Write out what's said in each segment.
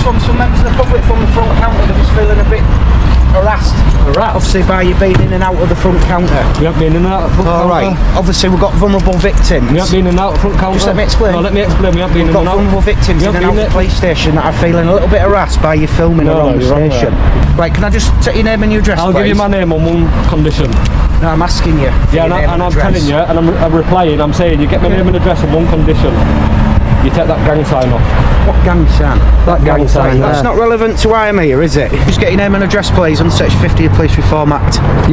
one, some members of the public from the front counter are just feeling a bit harassed. Obviously by you being in and out of the front counter. We haven't been in and out of the front counter. Alright, obviously we've got vulnerable victims. We haven't been in and out of the front counter. Just let me explain. No, let me explain. We haven't been in and out. We've got vulnerable victims in and out of the police station that are feeling a little bit harassed by you filming around the station. Right, can I just take your name and your address, I'll give you my name on one condition. No, I'm asking you. Yeah, and I'm telling you, and I'm replying, I'm saying, you get my name and address on one condition. You take that gang sign off. What gang sign? That gang sign there. That's not relevant to why I'm here, is it? Just get your name and address, please, on Section 50 of the Police Reform Act. Do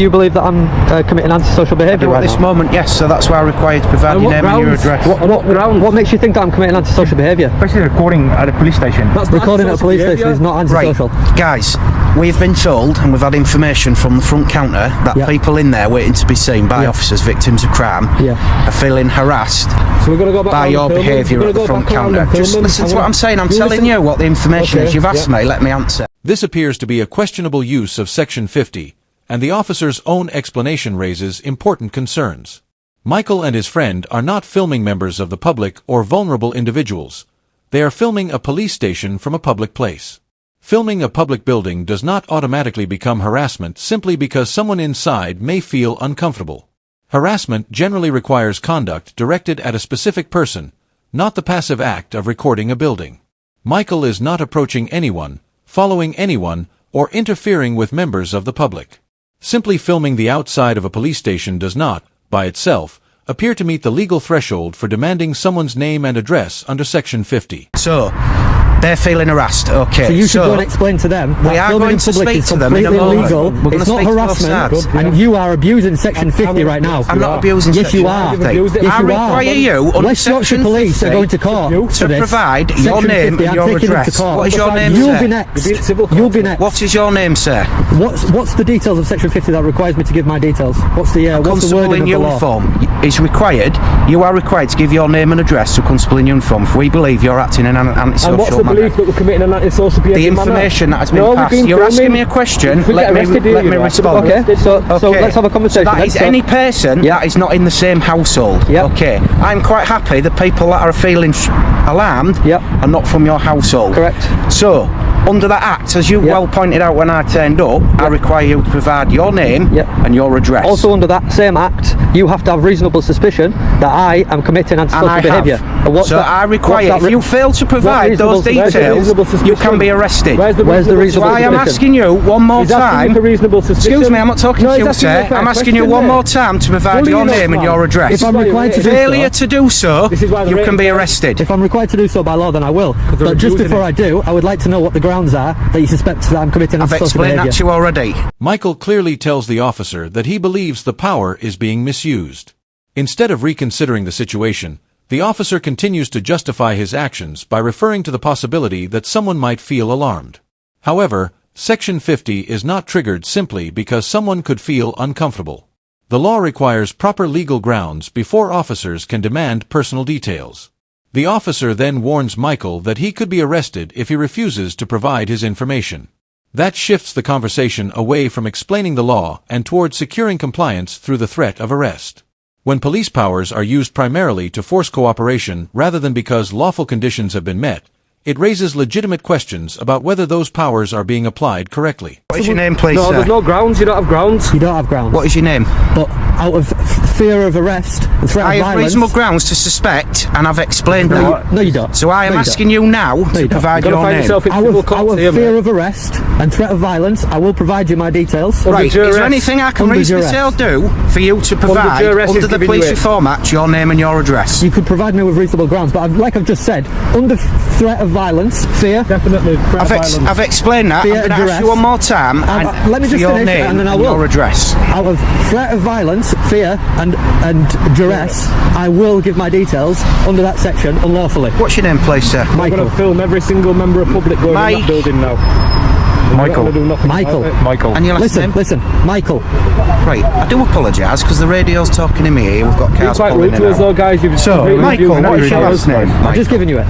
you believe that I'm committing antisocial behaviour right now? At this moment, yes, so that's why I require you to provide your name and your address. What grounds? What makes you think that I'm committing antisocial behaviour? Especially recording at a police station. That's recording at a police station is not antisocial. Right, guys, we've been told, and we've had information from the front counter, that people in there waiting to be seen by officers, victims of crime, are feeling harassed by your behaviour at the front counter. Just listen to what I'm saying. I'm telling you what the information is. You've asked me, let me answer. This appears to be a questionable use of Section 50, and the officer's own explanation raises important concerns. Michael and his friend are not filming members of the public or vulnerable individuals. They are filming a police station from a public place. Filming a public building does not automatically become harassment simply because someone inside may feel uncomfortable. Harassment generally requires conduct directed at a specific person, not the passive act of recording a building. Michael is not approaching anyone, following anyone, or interfering with members of the public. Simply filming the outside of a police station does not, by itself, appear to meet the legal threshold for demanding someone's name and address under Section 50. So, they're feeling harassed, okay. So you should go and explain to them we are going to speak to them in a moment. Illegal. It's not harassment, and you are abusing Section 50 right now. I'm not abusing Section 50. Yes, you are. I require you under Section 50 police are going to court to provide your name and your address. What is your name, sir? You'll be next. You'll be next. What is your name, sir? What's the details of Section 50 that requires me to give my details? What's the wording of the law? Constable in uniform is required. You are required to give your name and address to a constable in uniform if we believe you're acting in an antisocial manner. And what's the belief that we're committing an antisocial behaviour? The information that has been passed. You're asking me a question. Let me respond. Okay, so let's have a conversation. So that is any person that is not in the same household. Okay, I'm quite happy the people that are feeling alarmed are not from your household. Correct. So, under that act, as you well pointed out when I turned up, I require you to provide your name and your address. Also under that same act, you have to have reasonable suspicion that I am committing antisocial behaviour. So I require, if you fail to provide those details, you can be arrested. Where's the reasonable suspicion? So I am asking you one more time. Excuse me, I'm not talking to you, sir. I'm asking you one more time to provide your name and your address. If I'm required to do so, failure to do so, you can be arrested. If I'm required to do so by law, then I will. But just before I do, I would like to know what the grounds are that you suspect that I'm committing antisocial behaviour. I've explained that to you already. Michael clearly tells the officer that he believes the power is being misused. Instead of reconsidering the situation, the officer continues to justify his actions by referring to the possibility that someone might feel alarmed. However, Section 50 is not triggered simply because someone could feel uncomfortable. The law requires proper legal grounds before officers can demand personal details. The officer then warns Michael that he could be arrested if he refuses to provide his information. That shifts the conversation away from explaining the law and towards securing compliance through the threat of arrest. When police powers are used primarily to force cooperation rather than because lawful conditions have been met, it raises legitimate questions about whether those powers are being applied correctly. What is your name, please, No, sir? there's no grounds. You don't have grounds. You don't have grounds. What is your name? But out of fear of arrest and threat of violence... I have reasonable grounds to suspect, and I've explained that. No, you don't. So I am asking you now to provide your name. Out of fear of arrest and threat of violence, I will provide you my details. Right, is there anything I can reasonably do for you to provide, under the Police Reform Act, your name and your address? You could provide me with reasonable grounds, but like I've just said, under threat of violence, fear... Definitely threat of violence. I've explained that. Fear, I'm going to ask you one more time, let me just your finish, name and then I will. Your address. Out of threat of violence, fear, and duress, I will give my details under that section unlawfully. What's your name, please, sir? Michael. I'm going to film every single member of public going in that building now. Michael. And your last name? Listen, Michael. Right, I do apologise because the radio's talking to me here. We've got cars pulling in though, guys. So, Michael, what is your last name? I've just given you it.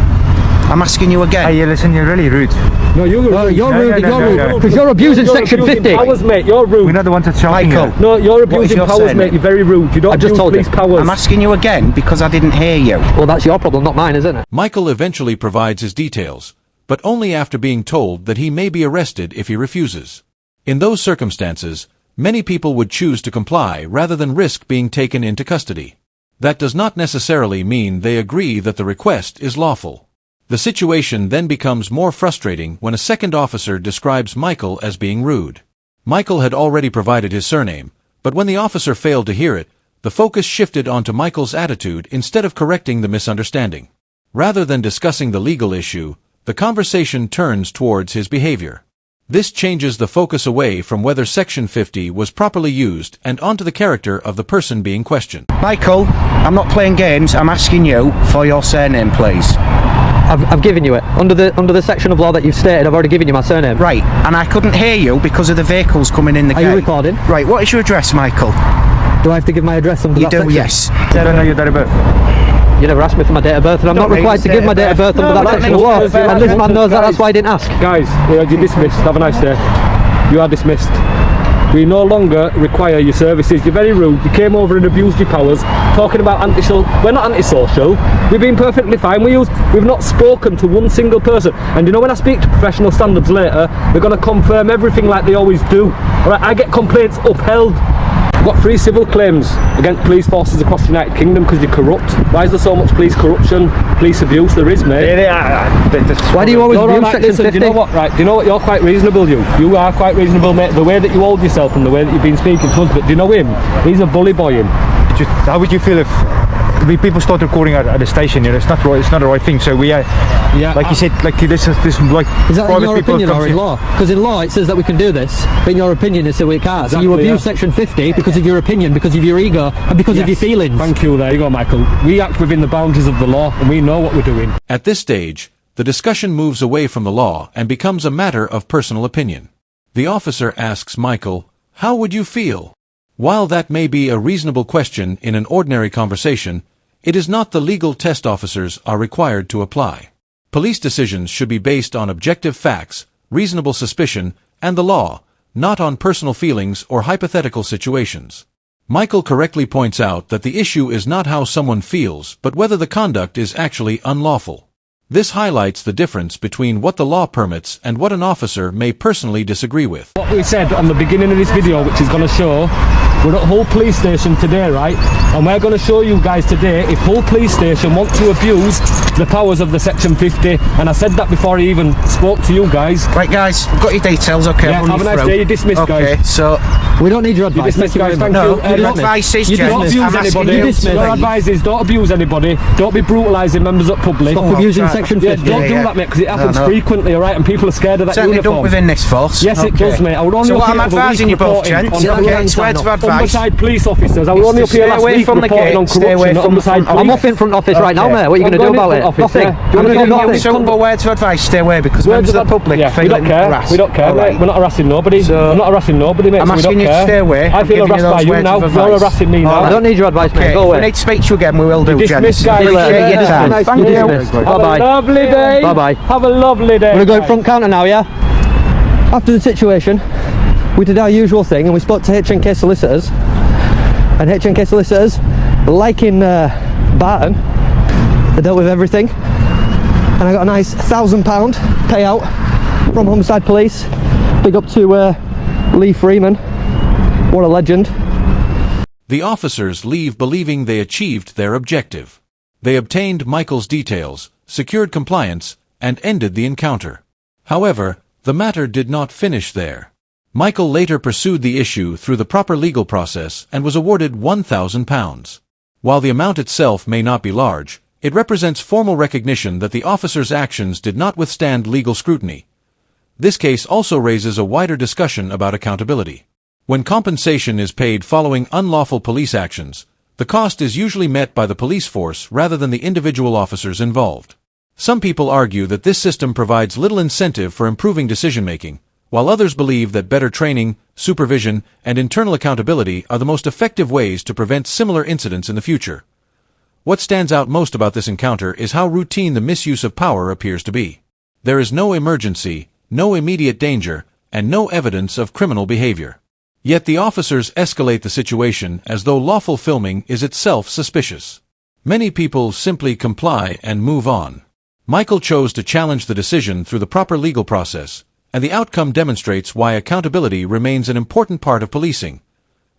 I'm asking you again. Hey, listen, you're really rude. No, you're rude. You're rude, because you're abusing Section 50. Powers, mate. You're rude. We're not the ones that's shouting. Michael. No, you're abusing powers, mate. You're very rude. You don't abuse police powers. I'm asking you again because I didn't hear you. Well, that's your problem, not mine, isn't it? Michael eventually provides his details, but only after being told that he may be arrested if he refuses. In those circumstances, many people would choose to comply rather than risk being taken into custody. That does not necessarily mean they agree that the request is lawful. The situation then becomes more frustrating when a second officer describes Michael as being rude. Michael had already provided his surname, but when the officer failed to hear it, the focus shifted onto Michael's attitude instead of correcting the misunderstanding. Rather than discussing the legal issue, the conversation turns towards his behavior. This changes the focus away from whether Section 50 was properly used and onto the character of the person being questioned. Michael, I'm not playing games. I'm asking you for your surname, please. I've given you it. Under the section of law that you've stated, I've already given you my surname. Right, and I couldn't hear you because of the vehicles coming in the gate. Are you recording? Right, what is your address, Michael? Do I have to give my address under that section? Yes. I don't know your date of birth. You never asked me for my date of birth, and I'm not required to give my date of birth under that section of law. And this man knows that, that's why I didn't ask. Guys, you're dismissed. Have a nice day. You are dismissed. We no longer require your services. You're very rude. You came over and abused your powers, talking about antisocial. We're not antisocial. We've been perfectly fine. We've not spoken to one single person. And you know, when I speak to professional standards later, they're going to confirm everything like they always do. All right, I get complaints upheld. I've got 3 civil claims against police forces across the United Kingdom because they're corrupt. Why is there so much police corruption, police abuse? There is, mate. Why do you always abuse right, Section 50? Do you know what, right? Do you know what? You're quite reasonable, you. You are quite reasonable, mate. The way that you hold yourself and the way that you've been speaking to us. But do you know him? He's a bully boy, him. How would you feel if people start recording at the station? You know, it's not right. It's not the right thing. So we, like you said, like this like is that in your opinion or in in. law? Because in law it says that we can do this, but in your opinion it's a we can't. Exactly, you abuse Section 50 because of your opinion, because of your ego, and because of your feelings. Thank you. There you go, Michael. We act within the boundaries of the law, and we know what we're doing. At this stage, the discussion moves away from the law and becomes a matter of personal opinion. The officer asks Michael, "How would you feel?" While that may be a reasonable question in an ordinary conversation, it is not the legal test officers are required to apply. Police decisions should be based on objective facts, reasonable suspicion, and the law, not on personal feelings or hypothetical situations. Michael correctly points out that the issue is not how someone feels, but whether the conduct is actually unlawful. This highlights the difference between what the law permits and what an officer may personally disagree with. What we said on the beginning of this video, which is going to show, we're at Hull Police Station today, right? And we're going to show you guys today if Hull Police Station want to abuse the powers of the Section 50. And I said that before I even spoke to you guys. Right, guys, we've got your details, okay? Yeah, have a nice day. You're dismissed, guys. Okay, so We don't need your advice. You're dismissed, guys. Thank you. your advice is Don't abuse anybody. Your advice is don't abuse anybody. Don't be brutalising members of public. Stop abusing Section 50. Don't do that, mate, because it happens frequently, alright? And people are scared of that certainly uniform. don't within this force. Yes, it does, mate. I would only so what appeal I'm for advising you both, reporting gents, on okay, it's words of advice. homicide police officers. I was only up here last week reporting on corruption, not homicide police. I'm off in front office right now, mate. What are you going to do about it? Nothing. Do you want to do nothing? Simple words of advice, stay away, because members of the public we feeling don't care. harassed. We don't care, mate. We're not harassing nobody. We're not harassing nobody, mate. I'm asking you to stay away. I feel harassed by you now. You're harassing me now. I don't need your advice, mate. Go If we away. need to speak to you again, we will do, gents. Dismiss, guys. Appreciate your time. Thank you. Have a Bye-bye. lovely day. Bye-bye. Have a lovely day. We're going to go front counter now, yeah? After the situation, we did our usual thing and we spoke to H&K solicitors. And H&K solicitors, like in Barton, they dealt with everything. And I got a nice £1,000 payout from Homicide Police. Big up to Lee Freeman. What a legend. The officers leave believing they achieved their objective. They obtained Michael's details, secured compliance, and ended the encounter. However, the matter did not finish there. Michael later pursued the issue through the proper legal process and was awarded £1,000. While the amount itself may not be large, it represents formal recognition that the officer's actions did not withstand legal scrutiny. This case also raises a wider discussion about accountability. When compensation is paid following unlawful police actions, the cost is usually met by the police force rather than the individual officers involved. Some people argue that this system provides little incentive for improving decision-making, while others believe that better training, supervision, and internal accountability are the most effective ways to prevent similar incidents in the future. What stands out most about this encounter is how routine the misuse of power appears to be. There is no emergency, no immediate danger, and no evidence of criminal behavior. Yet the officers escalate the situation as though lawful filming is itself suspicious. Many people simply comply and move on. Michael chose to challenge the decision through the proper legal process, and the outcome demonstrates why accountability remains an important part of policing.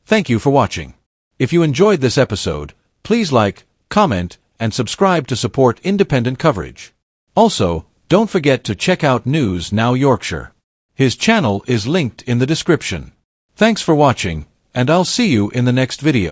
Thank you for watching. If you enjoyed this episode, please like, comment, and subscribe to support independent coverage. Also, don't forget to check out News Now Yorkshire. His channel is linked in the description. Thanks for watching, and I'll see you in the next video.